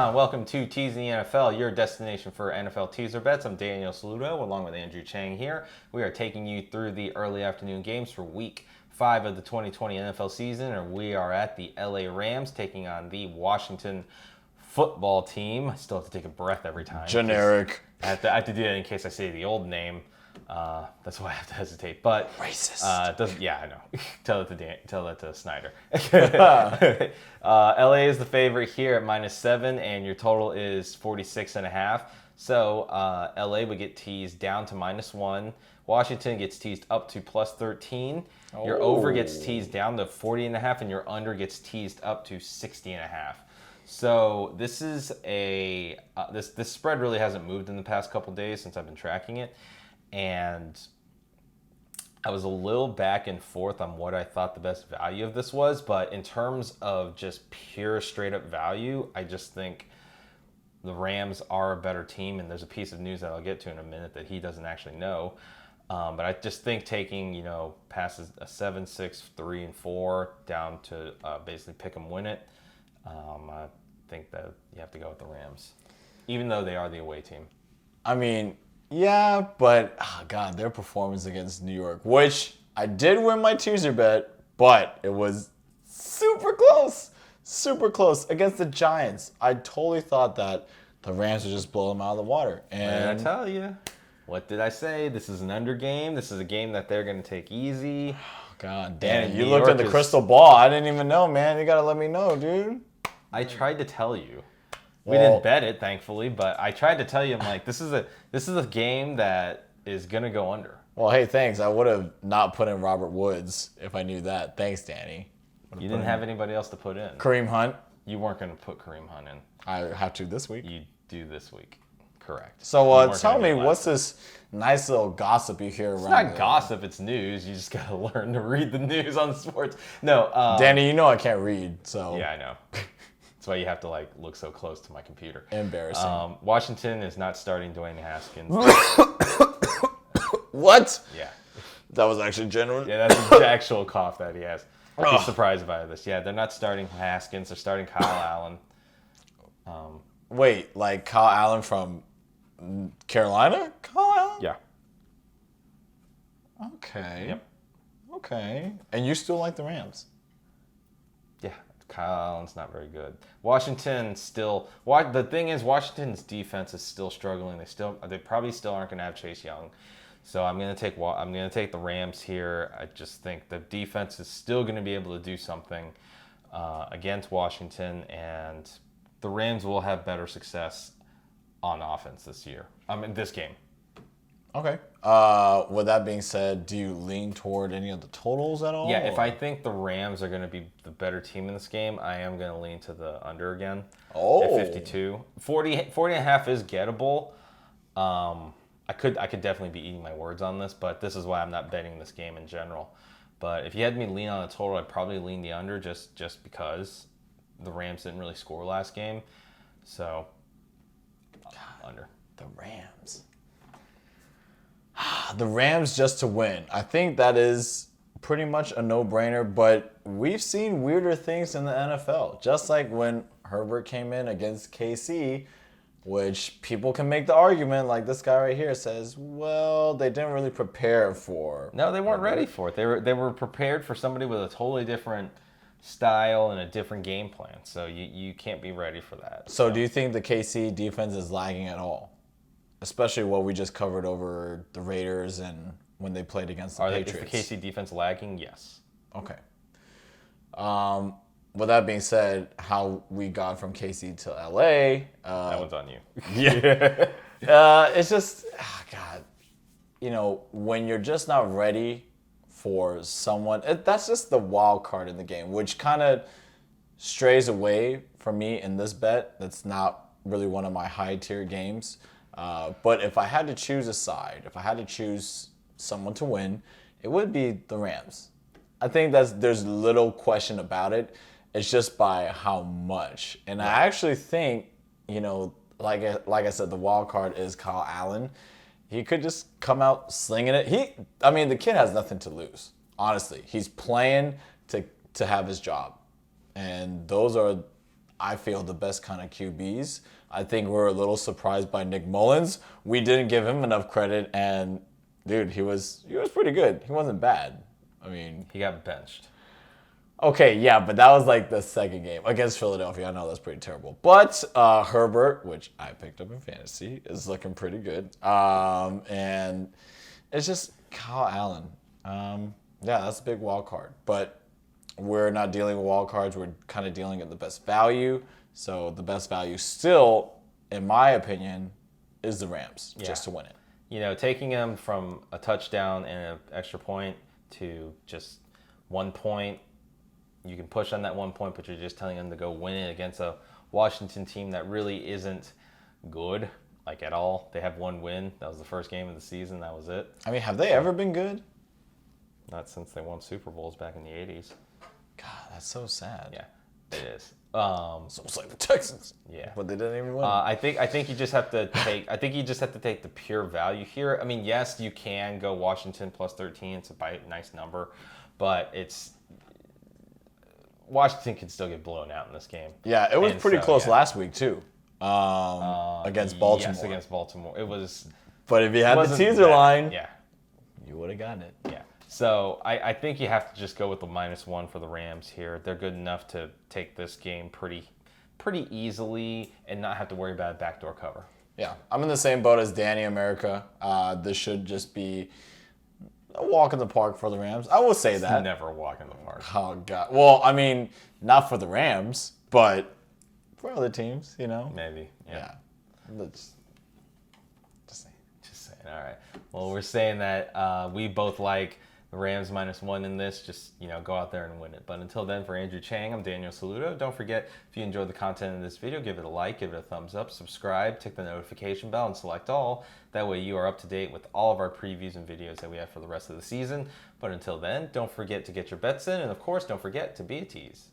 on? Welcome to Teasing the NFL, your destination for NFL teaser bets. I'm Daniel Saludo, along with Andrew Chang here. We are taking you through the early afternoon games for Week 5 of the 2020 NFL season, and we are at the LA Rams taking on the Washington football team. I still have to take a breath every time. Generic. I have to do that in case I say the old name. That's why I have to hesitate. But Racist. Yeah, I know. Tell that to Snyder. LA is the favorite here at -7, and your total is 46.5. So LA would get teased down to -1. Washington gets teased up to +13. Your over gets teased down to 40.5, and your under gets teased up to 60.5. So this is this spread really hasn't moved in the past couple days since I've been tracking it. And I was a little back and forth on what I thought the best value of this was, but in terms of just pure straight up value, I just think the Rams are a better team, and there's a piece of news that I'll get to in a minute that he doesn't actually know. But I just think taking, passes a 7, 6, 3, and 4 down to basically pick 'em, win it, I think that you have to go with the Rams, even though they are the away team. I mean, yeah, but, God, their performance against New York, which I did win my teaser bet, but it was super close against the Giants. I totally thought that the Rams would just blow them out of the water. And I tell you, what did I say? This is an under game. This is a game that they're going to take easy. God damn it. You New looked York at the crystal ball. I didn't even know, man. You got to let me know, dude. I tried to tell you. We didn't bet it, thankfully, but I tried to tell you. I'm like, this is a game that is gonna go under. Well, hey, thanks. I would have not put in Robert Woods if I knew that. Thanks, Danny. You didn't have anybody else to put in. Kareem Hunt. You weren't gonna put Kareem Hunt in. I have to this week. You do this week, correct? So tell me, what's this nice little gossip you hear around? It's not gossip. It's news. You just gotta learn to read the news on sports. No, Danny, you know I can't read, so yeah, I know. That's why you have to look so close to my computer. Embarrassing. Washington is not starting Dwayne Haskins. What? Yeah. That was actually genuine. Yeah, that's the actual cough that he has. I'd be surprised by this. Yeah, they're not starting Haskins. They're starting Kyle Allen. Wait, like Kyle Allen from Carolina? Kyle Allen? Yeah. Okay. Yep. Okay. And you still like the Rams? Yeah, Kyle Allen's not very good. Washington still. The thing is, Washington's defense is still struggling. They probably still aren't going to have Chase Young. So I'm going to take the Rams here. I just think the defense is still going to be able to do something against Washington, and the Rams will have better success on offense this year. This game. Okay. With that being said, do you lean toward any of the totals at all? Yeah, if I think the Rams are going to be the better team in this game, I am going to lean to the under again. Oh. At 52. 40.5 is gettable. I could definitely be eating my words on this, but this is why I'm not betting this game in general. But if you had me lean on a total, I'd probably lean the under just because the Rams didn't really score last game. So, under. The Rams. The Rams just to win. I think that is pretty much a no-brainer, but we've seen weirder things in the NFL. Just like when Herbert came in against KC, which people can make the argument, like this guy right here says, well, they didn't really prepare for. No, they weren't ready for it. They were prepared for somebody with a totally different style and a different game plan. So you can't be ready for that. So do you think the KC defense is lagging at all? Especially what we just covered over the Raiders and when they played against the Patriots. Is the KC defense lagging? Yes. Okay. With that being said, how we got from KC to LA. That one's on you. Yeah. It's just, God, when you're just not ready for someone, that's just the wild card in the game, which kind of strays away from me in this bet. That's not really one of my high tier games. But if I had to choose a side, if I had to choose someone to win, it would be the Rams. I think there's little question about it. It's just by how much. And I actually think, like I said, the wild card is Kyle Allen. He could just come out slinging it. The kid has nothing to lose. Honestly, he's playing to have his job. And those are, I feel, the best kind of QBs. I think we're a little surprised by Nick Mullins. We didn't give him enough credit, and dude, he was pretty good. He wasn't bad. I mean, He got benched. okay, yeah, but that was like the second game against Philadelphia. I know that's pretty terrible. But Herbert, which I picked up in fantasy, is looking pretty good. And it's just Kyle Allen. Yeah, that's a big wild card. But we're not dealing with wild cards. We're kind of dealing at the best value. So the best value still, in my opinion, is the Rams, just to win it. You know, taking them from a touchdown and an extra point to just 1 point. You can push on that 1 point, but you're just telling them to go win it against a Washington team that really isn't good, like at all. They have one win. That was the first game of the season. That was it. I mean, have they ever been good? Not since they won Super Bowls back in the 80s. God, that's so sad. Yeah, it is. It's almost like the Texans. Yeah, but they didn't even win. I think you just have to take. I think you just have to take the pure value here. I mean, yes, you can go Washington plus 13. It's a nice number, but it's. Washington can still get blown out in this game. Yeah, it was pretty close last week too, against Baltimore. Yes, against Baltimore. It was. But if you had the teaser line, yeah, you would have gotten it. Yeah. So I think you have to just go with the -1 for the Rams here. They're good enough to take this game pretty easily and not have to worry about a backdoor cover. Yeah, I'm in the same boat as Danny America. This should just be a walk in the park for the Rams. I will say that. Never a walk in the park. Oh, God. Well, I mean, not for the Rams, but for other teams, you know? Maybe. Yeah. Let's just say. Just saying. All right. Well, we're saying that we both like the Rams -1 in this. Just, go out there and win it. But until then, for Andrew Chang, I'm Daniel Saludo. Don't forget, if you enjoyed the content in this video, give it a like, give it a thumbs up, subscribe, tick the notification bell, and select all. That way you are up to date with all of our previews and videos that we have for the rest of the season. But until then, don't forget to get your bets in. And, of course, don't forget to be a tease.